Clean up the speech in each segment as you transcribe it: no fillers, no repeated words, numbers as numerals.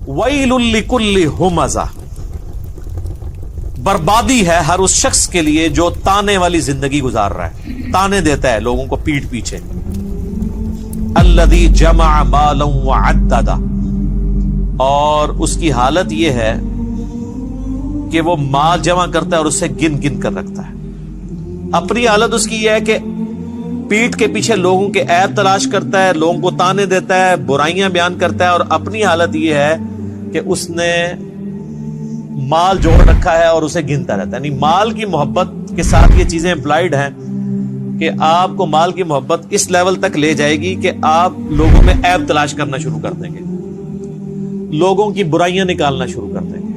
Well لکل ہمزہ، بربادی ہے ہر اس شخص کے لیے جو تانے والی زندگی گزار رہا ہے، تانے دیتا ہے لوگوں کو پیٹ پیچھے. الذی جمع مالا وعددہ، اور اس کی حالت یہ ہے کہ وہ مال جمع کرتا ہے اور اسے گن گن کر رکھتا ہے. اپنی حالت اس کی یہ ہے کہ پیٹ کے پیچھے لوگوں کے عیب تلاش کرتا ہے، لوگوں کو تانے دیتا ہے، برائیاں بیان کرتا ہے، اور اپنی حالت یہ ہے کہ اس نے مال جوڑ رکھا ہے اور اسے گنتا رہتا ہے. یعنی مال کی محبت کے ساتھ یہ چیزیں امپلائڈ ہیں کہ آپ کو مال کی محبت اس لیول تک لے جائے گی کہ آپ لوگوں میں عیب تلاش کرنا شروع کر دیں گے، لوگوں کی برائیاں نکالنا شروع کر دیں گے.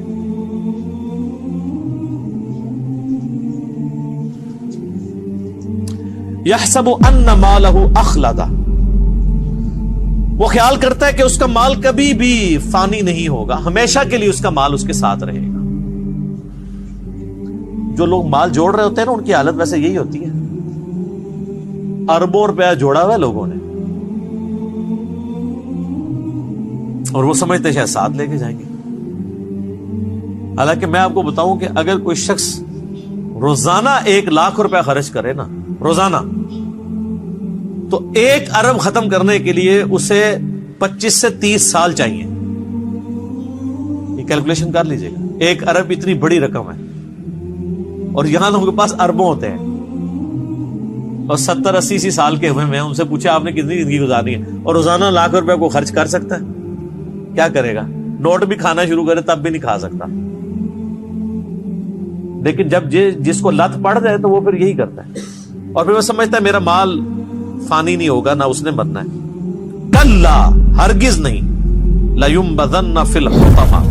یحسب ان مالہ اخلدہ، وہ خیال کرتا ہے کہ اس کا مال کبھی بھی فانی نہیں ہوگا، ہمیشہ کے لیے اس کا مال اس کے ساتھ رہے گا. جو لوگ مال جوڑ رہے ہوتے ہیں نا، ان کی حالت ویسے یہی ہوتی ہے. اربوں روپیہ جوڑا ہوا ہے لوگوں نے، اور وہ سمجھتے ہیں شاید ساتھ لے کے جائیں گے. حالانکہ میں آپ کو بتاؤں کہ اگر کوئی شخص روزانہ 1,00,000 روپیہ خرچ کرے نا، روزانہ، تو 1 ارب ختم کرنے کے لیے اسے 25 سے 30 سال چاہیے. یہ کیلکولیشن کر لیجئے گا. 1 ارب اتنی بڑی رقم ہے، اور یہاں لوگوں کے پاس اربوں ہوتے ہیں، اور 70-80 سال کے ہوئے ہیں. ان سے پوچھے آپ نے کتنی زندگی گزارنی ہے، اور روزانہ 1,00,000 روپے کو خرچ کر سکتا ہے؟ کیا کرے گا؟ نوٹ بھی کھانا شروع کرے تب بھی نہیں کھا سکتا. لیکن جب جس کو لت پڑ جائے تو وہ پھر یہی کرتا ہے، اور پھر وہ سمجھتا ہے میرا مال فانی نہیں ہوگا، نہ اس نے مرنا ہے. کلا، ہرگز نہیں. لَيُنبَذَنَّ فِي الْحُطَمَةِ،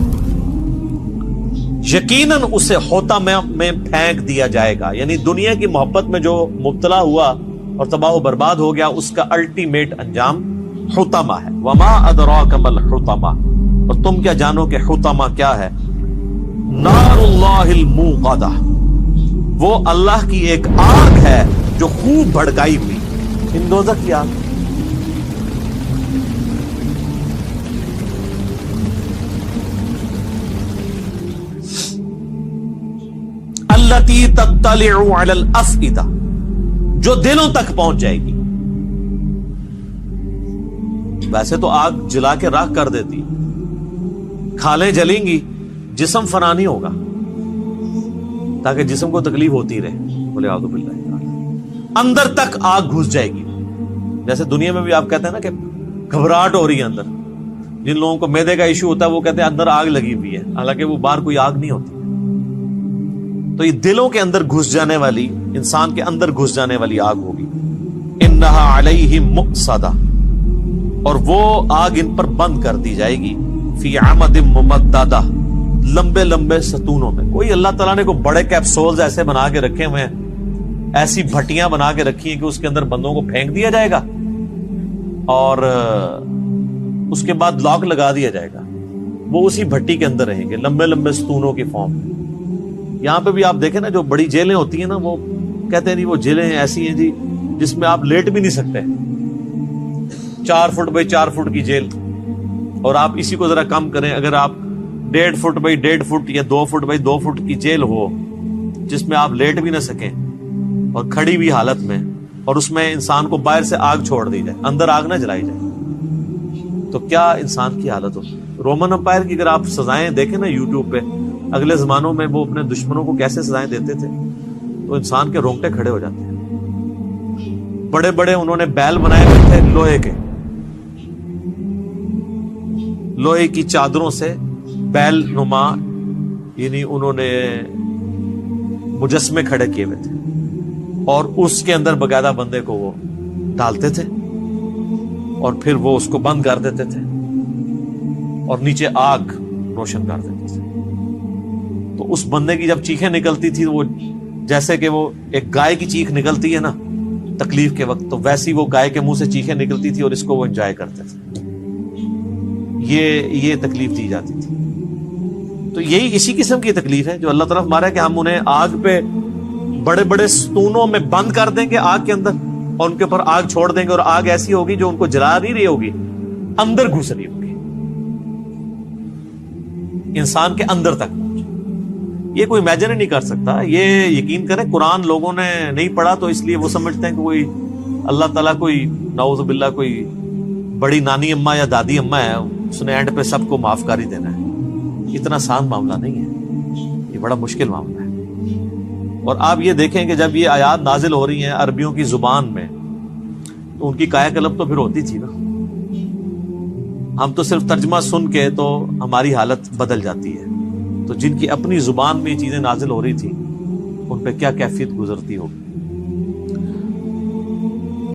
یقیناً اسے حطمہ میں پھینک دیا جائے گا. یعنی دنیا کی محبت میں جو مبتلا ہوا اور تباہ و برباد ہو گیا، اس کا الٹیمیٹ انجام حطمہ ہے. وَمَا أَدْرَاكَ مَا الْحُطَمَةُ، اور تم کیا جانو کہ حطمہ کیا ہے؟ نار اللہ الموقدہ، وہ اللہ کی ایک آگ ہے جو خوب بھڑکائی ہوئی. ان دوزخ کی آگ. التی تطلع علی الافئدہ، جو دلوں تک پہنچ جائے گی. ویسے تو آگ جلا کے راکھ کر دیتی، کھالیں جلیں گی، جسم فنا نہیں ہوگا، تاکہ جسم کو تکلیف ہوتی رہے. بولے اعوذ باللہ. اندر تک آگ گھس جائے گی. جیسے دنیا میں بھی آپ کہتے ہیں نا کہ گھبراہٹ ہو رہی ہے اندر. جن لوگوں کو معدے کا ایشو ہوتا ہے وہ کہتے ہیں اندر آگ لگی ہوئی ہے، حالانکہ وہ باہر کوئی آگ نہیں ہوتی. تو یہ دلوں کے اندر گھس جانے والی، انسان کے اندر گھس جانے والی آگ ہوگی. انہا علیہم مؤصدہ، اور وہ آگ ان پر بند کر دی جائے گی. فی عمد ممددہ، لمبے لمبے ستونوں میں. کوئی اللہ تعالیٰ نے کو بڑے کیپسولز ایسے بنا کے رکھے ہوئے ہیں، ایسی بھٹیاں بنا کے رکھی ہیں کہ اس کے اندر بندوں کو پھینک دیا جائے گا اور اس کے بعد لاک لگا دیا جائے گا. وہ اسی بھٹی کے اندر رہیں گے، لمبے لمبے ستونوں کی فارم. یہاں پہ بھی آپ دیکھیں نا، جو بڑی جیلیں ہوتی ہیں نا، وہ کہتے ہیں جی وہ جیلیں ایسی ہیں جی جس میں آپ لیٹ بھی نہیں سکتے. 4 فٹ بائی 4 فٹ کی جیل، اور آپ اسی کو ذرا کم کریں، اگر آپ 1.5 فٹ بائی 1.5 فٹ یا 2 فٹ بائی 2 فٹ کی جیل ہو جس میں آپ لیٹ بھی نہ سکیں اور کھڑی ہوئی حالت میں، اور اس میں انسان کو باہر سے آگ چھوڑ دی جائے، اندر آگ نہ جلائی جائے، تو کیا انسان کی حالت ہو. رومن امپائر کی اگر آپ سزائیں دیکھیں نا یوٹیوب پہ، اگلے زمانوں میں وہ اپنے دشمنوں کو کیسے سزائیں دیتے تھے، تو انسان کے رونگٹے کھڑے ہو جاتے ہیں. بڑے بڑے انہوں نے بیل بنائے ہوئے تھے لوہے کے، لوہے کی چادروں سے بیل نما، یعنی انہوں نے مجسمے کھڑے کیے ہوئے تھے، اور اس کے اندر باقاعدہ بندے کو وہ ڈالتے تھے، اور پھر وہ اس کو بند کر دیتے تھے، اور نیچے آگ روشن کر دیتے تھے. تو اس بندے کی جب چیخیں نکلتی تھی، وہ جیسے کہ وہ ایک گائے کی چیخ نکلتی ہے نا تکلیف کے وقت، تو ویسی وہ گائے کے منہ سے چیخیں نکلتی تھی، اور اس کو وہ انجوائے کرتے تھے. یہ تکلیف دی جاتی تھی. تو یہی اسی قسم کی تکلیف ہے جو اللہ تعالیٰ ہمارا ہے کہ ہم انہیں آگ پہ بڑے بڑے ستونوں میں بند کر دیں گے آگ کے اندر، اور ان کے اوپر آگ چھوڑ دیں گے، اور آگ ایسی ہوگی جو ان کو جلا نہیں رہی ہوگی، اندر گھس رہی ہوگی. انسان کے اندر تک پہنچے. یہ کوئی امیجن ہی نہیں کر سکتا. یہ یقین کریں قرآن لوگوں نے نہیں پڑھا تو اس لیے وہ سمجھتے ہیں کہ کوئی اللہ تعالیٰ کوئی نعوذ باللہ کوئی بڑی نانی اماں یا دادی اماں ہے, اس نے اینڈ پہ سب کو معاف کر ہی دینا ہے. اتنا آسان معاملہ نہیں ہے, یہ بڑا مشکل معاملہ ہے. اور آپ یہ دیکھیں کہ جب یہ آیات نازل ہو رہی ہیں عربیوں کی زبان میں تو ان کی کایا قلب تو پھر ہوتی تھی نا. ہم تو صرف ترجمہ سن کے تو ہماری حالت بدل جاتی ہے, تو جن کی اپنی زبان میں یہ چیزیں نازل ہو رہی تھی ان پہ کیا کیفیت گزرتی ہوگی.